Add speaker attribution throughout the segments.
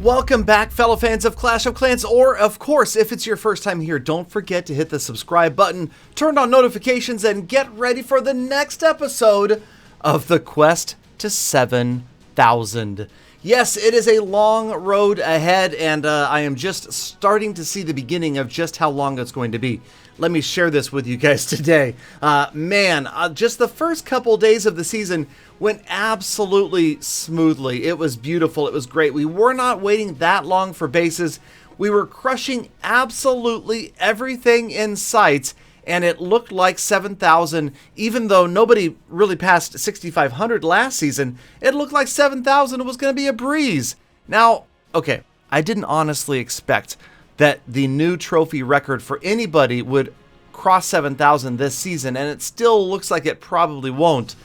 Speaker 1: Welcome back, fellow fans of Clash of Clans, or of course, if it's your first time here, don't forget to hit the subscribe button, turn on notifications, and get ready for the next episode of the Quest to 7,000. Yes, it is a long road ahead, and I am just starting to see the beginning of just how long it's going to be. Let me share this with you guys today. Just the first couple days of the season went absolutely smoothly. It was beautiful. It was great. We were not waiting that long for bases. We were crushing absolutely everything in sight, and it looked like 7,000. Even though nobody really passed 6,500 last season, it looked like 7,000 was going to be a breeze. Now, okay, I didn't honestly expect that the new trophy record for anybody would cross 7,000 this season, and it still looks like it probably won't.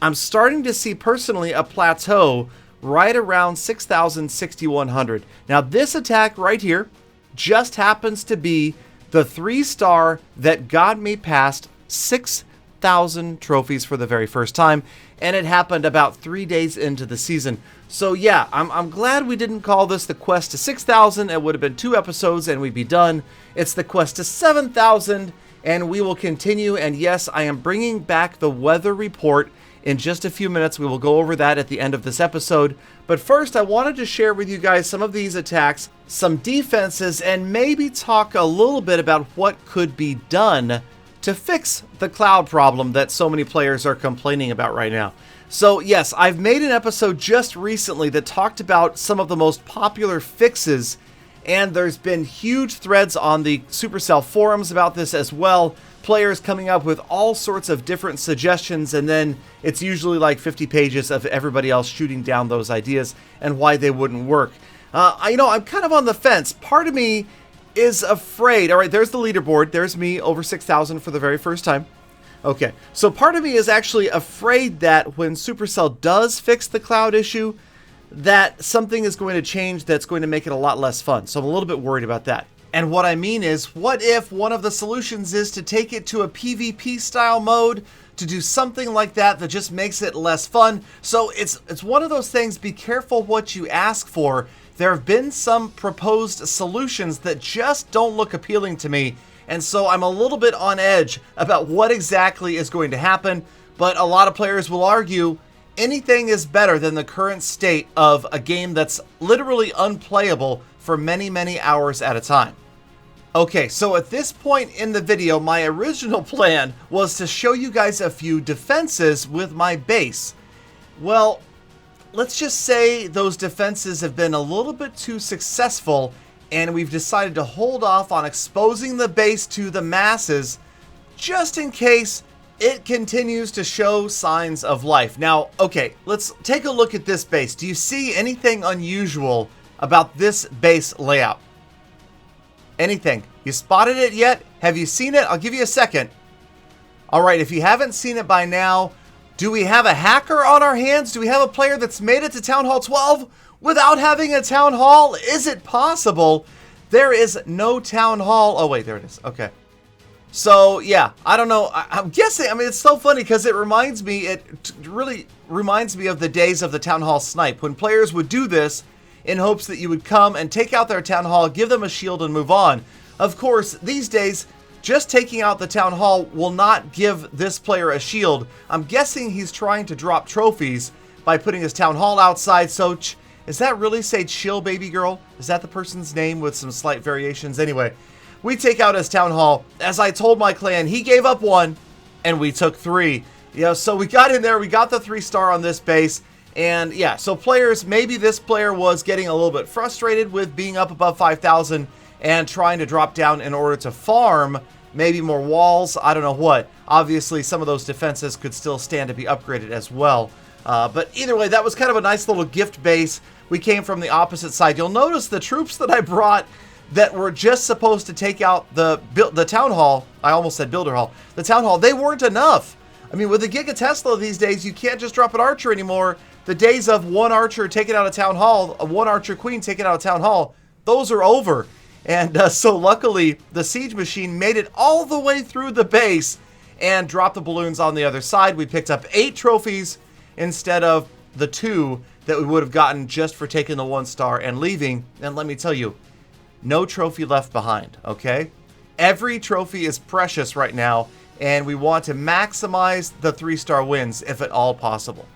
Speaker 1: I'm starting to see personally a plateau right around 6,000, 6,100. Now this attack right here just happens to be the 3-star that got me past 6,000 trophies for the very first time, and it happened about 3 days into the season. So yeah, I'm glad we didn't call this the Quest to 6,000. It would have been 2 episodes and we'd be done. It's the Quest to 7,000, and we will continue. And yes, I am bringing back the weather report in just a few minutes. We will go over that at the end of this episode. But first, I wanted to share with you guys some of these attacks, some defenses, and maybe talk a little bit about what could be done to fix the cloud problem that so many players are complaining about right now. So yes, I've made an episode just recently that talked about some of the most popular fixes, and there's been huge threads on the Supercell forums about this as well. Players coming up with all sorts of different suggestions, and then it's usually like 50 pages of everybody else shooting down those ideas and why they wouldn't work. I'm kind of on the fence. Part of me is afraid. All right, there's the leaderboard. There's me over 6,000 for the very first time. Okay, so part of me is actually afraid that when Supercell does fix the cloud issue, that something is going to change that's going to make it a lot less fun. So I'm a little bit worried about that. And what I mean is, what if one of the solutions is to take it to a PvP style mode, to do something like that that just makes it less fun? So it's one of those things, be careful what you ask for. There have been some proposed solutions that just don't look appealing to me, and so I'm a little bit on edge about what exactly is going to happen. But a lot of players will argue anything is better than the current state of a game that's literally unplayable for many, many hours at a time. Okay, so at this point in the video, my original plan was to show you guys a few defenses with my base. Well, let's just say those defenses have been a little bit too successful, and we've decided to hold off on exposing the base to the masses just in case it continues to show signs of life. Now, okay, let's take a look at this base. Do you see anything unusual about this base layout? Anything? You spotted it yet? Have you seen it? I'll give you a second. All right, if you haven't seen it by now, do we have a hacker on our hands? Do we have a player that's made it to Town Hall 12 without having a Town Hall? Is it possible? There is no Town Hall. Oh, wait, there it is. Okay. So, yeah, I don't know. I'm guessing. I mean, it's so funny because it really reminds me of the days of the Town Hall snipe, when players would do this in hopes that you would come and take out their Town Hall, give them a shield, and move on. Of course, these days, just taking out the Town Hall will not give this player a shield. I'm guessing he's trying to drop trophies by putting his Town Hall outside. So, does that really say chill, baby girl? Is that the person's name with some slight variations? Anyway, we take out his Town Hall. As I told my clan, he gave up 1, and we took 3. So we got in there, we got the 3-star on this base, and yeah, so players, maybe this player was getting a little bit frustrated with being up above 5,000 and trying to drop down in order to farm maybe more walls. I don't know what. Obviously, some of those defenses could still stand to be upgraded as well. But either way, that was kind of a nice little gift base. We came from the opposite side. You'll notice the troops that I brought that were just supposed to take out the Town Hall. I almost said Builder Hall. The Town Hall, they weren't enough. I mean, with the Giga Tesla these days, you can't just drop an archer anymore. The days of one archer taking out a Town Hall, one archer queen taking out a Town Hall, those are over. And so luckily, the siege machine made it all the way through the base and dropped the balloons on the other side. We picked up 8 trophies instead of the 2 that we would have gotten just for taking the 1 star and leaving. And let me tell you, no trophy left behind, okay? Every trophy is precious right now, and we want to maximize the 3-star wins if at all possible.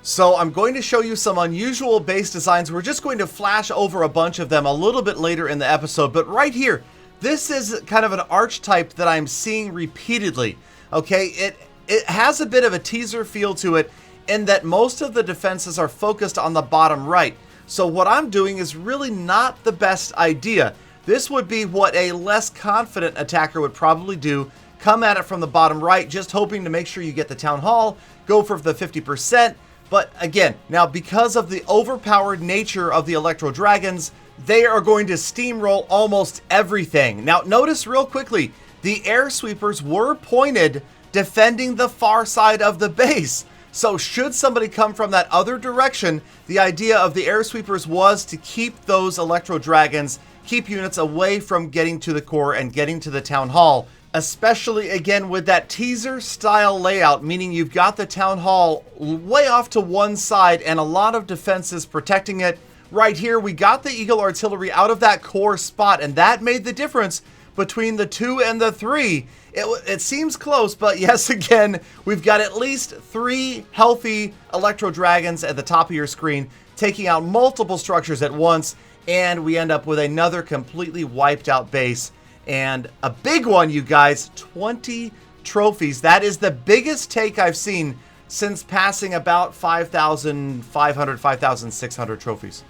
Speaker 1: So I'm going to show you some unusual base designs. We're just going to flash over a bunch of them a little bit later in the episode, but right here, this is kind of an archetype that I'm seeing repeatedly, okay? It has a bit of a teaser feel to it in that most of the defenses are focused on the bottom right. So what I'm doing is really not the best idea. This would be what a less confident attacker would probably do. Come at it from the bottom right, just hoping to make sure you get the Town Hall, go for the 50%. But again, now because of the overpowered nature of the Electro Dragons, they are going to steamroll almost everything. Now notice real quickly, the air sweepers were pointed defending the far side of the base. So should somebody come from that other direction, the idea of the air sweepers was to keep those Electro Dragons, keep units away from getting to the core and getting to the Town Hall. Especially again with that teaser style layout, meaning you've got the Town Hall way off to one side and a lot of defenses protecting it. Right here, we got the Eagle Artillery out of that core spot, and that made the difference between the 2 and the 3. It seems close, but yes, again, we've got at least 3 healthy Electro Dragons at the top of your screen, taking out multiple structures at once, and we end up with another completely wiped out base. And a big one, you guys, 20 trophies. That is the biggest take I've seen since passing about 5,500, 5,600 trophies.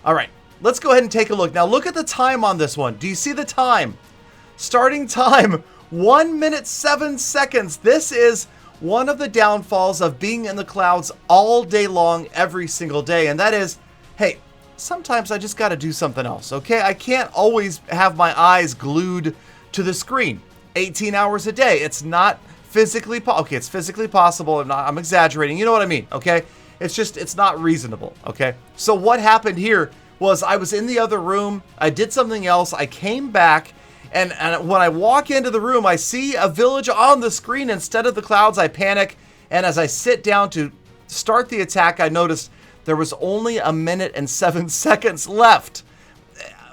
Speaker 1: All right, let's go ahead and take a look. Now look at the time on this one. Do you see the time? Starting time, 1 minute 7 seconds. This is one of the downfalls of being in the clouds all day long, every single day. And that is, hey, sometimes I just got to do something else, okay? I can't always have my eyes glued to the screen 18 hours a day. It's not physically okay, it's physically possible. I'm exaggerating. You know what I mean, okay? It's not reasonable, okay? So what happened here was I was in the other room. I did something else. I came back, and when I walk into the room, I see a village on the screen instead of the clouds. I panic, and as I sit down to start the attack, I noticed there was only 1 minute and 7 seconds left.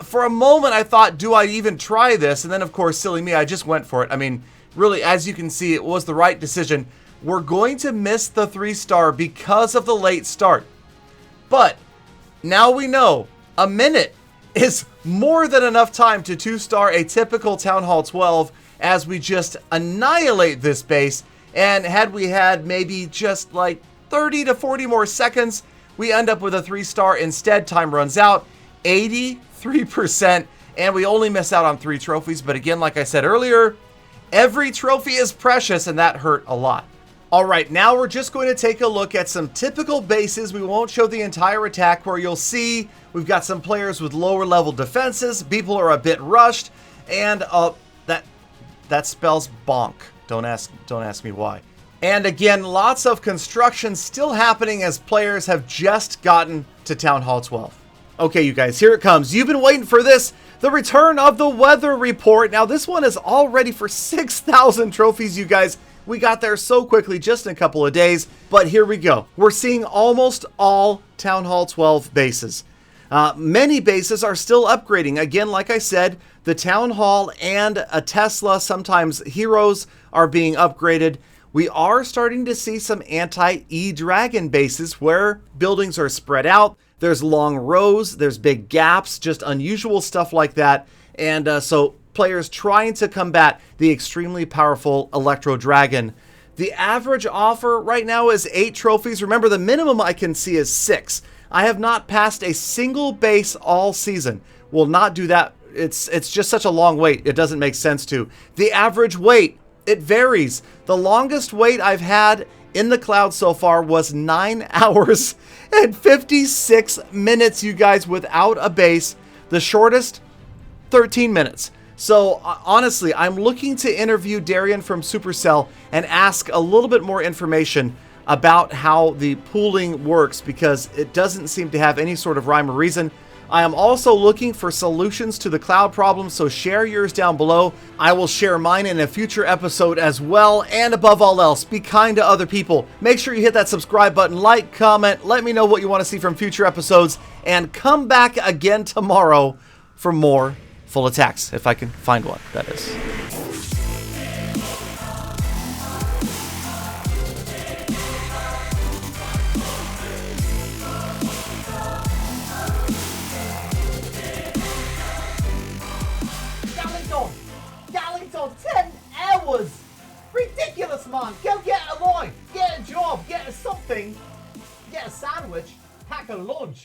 Speaker 1: For a moment, I thought, do I even try this? And then, of course, silly me, I just went for it. I mean, really, as you can see, it was the right decision. We're going to miss the 3-star because of the late start. But now we know 1 minute is more than enough time to 2-star a typical Town Hall 12 as we just annihilate this base. And had we had maybe just like 30 to 40 more seconds, we end up with a 3-star. Instead, time runs out, 83%, and we only miss out on 3 trophies. But again, like I said earlier, every trophy is precious, and that hurt a lot. All right, now we're just going to take a look at some typical bases. We won't show the entire attack, where you'll see we've got some players with lower level defenses. People are a bit rushed, and that spells bonk. Don't ask me why. And again, lots of construction still happening as players have just gotten to Town Hall 12. Okay, you guys, here it comes. You've been waiting for this. The return of the weather report. Now, this one is all ready for 6,000 trophies, you guys. We got there so quickly, just in a couple of days. But here we go. We're seeing almost all Town Hall 12 bases. Many bases are still upgrading. Again, like I said, the Town Hall and a Tesla, sometimes Heroes, are being upgraded. We are starting to see some anti-E-Dragon bases where buildings are spread out. There's long rows, there's big gaps, just unusual stuff like that. And so players trying to combat the extremely powerful Electro Dragon. The average offer right now is 8 trophies. Remember, the minimum I can see is 6. I have not passed a single base all season. Will not do that. It's just such a long wait. It doesn't make sense to. The average wait, it varies. The longest wait I've had in the cloud so far was 9 hours and 56 minutes, you guys, without a base. The shortest, 13 minutes. So honestly, I'm looking to interview Darian from Supercell and ask a little bit more information about how the pooling works, because it doesn't seem to have any sort of rhyme or reason. I am also looking for solutions to the cloud problem, so share yours down below. I will share mine in a future episode as well. And above all else, be kind to other people. Make sure you hit that subscribe button, like, comment, let me know what you want to see from future episodes, and come back again tomorrow for more Full Attacks, if I can find one, that is.
Speaker 2: Darlington, 10 hours! Ridiculous, man! Go get a life, get a job, get a something, get a sandwich, pack a lunch.